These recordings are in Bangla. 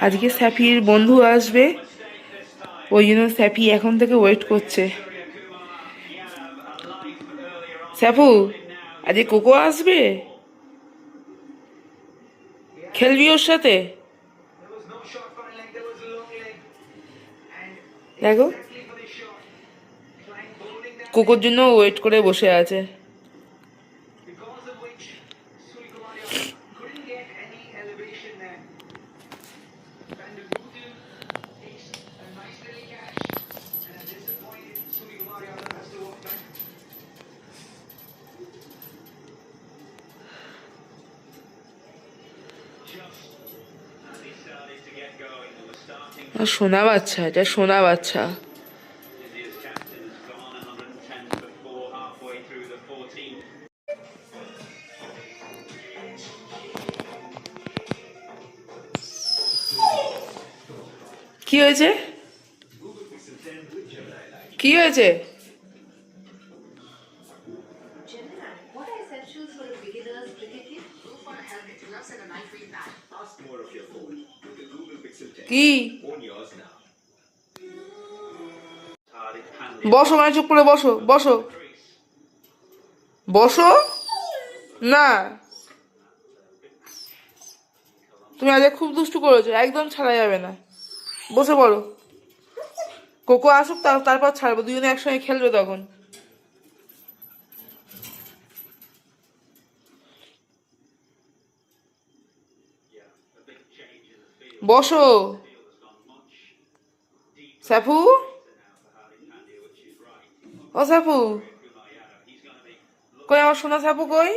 আজকে স্যাফির বন্ধু আসবে, ওই জন্য স্যাফি এখন থেকে ওয়েট করছে। স্যাফু, আজকে কোকো আসবে, খেলবি ওর সাথে? দেখো কোকোর জন্য ওয়েট করে বসে আছে। সোনা বাচ্চা, এটা সোনা বাচ্চা। কি হয়েছে? কি হয়েছে? কি বসো, মানে চুপ করে বসো, বসো বসো। না, তুমি আজ খুব দুষ্টু করেছো, একদম ছাড়া যাবে না। বসে পড়ো, কোকো আসুক তারপর ছাড়বো, দুজনে একসঙ্গে খেলবে তখন। বসো সাফু, ও সাফু কই, আমার সোনা সাফু কই?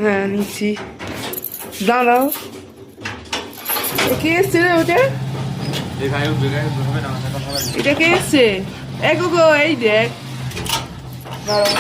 হ্যাঁ নিচ্ছি, দাঁড়াও। কে এসছে রে ওটা? এটা কে এসছে? এই গো, এই দেখ, দাঁড়াও।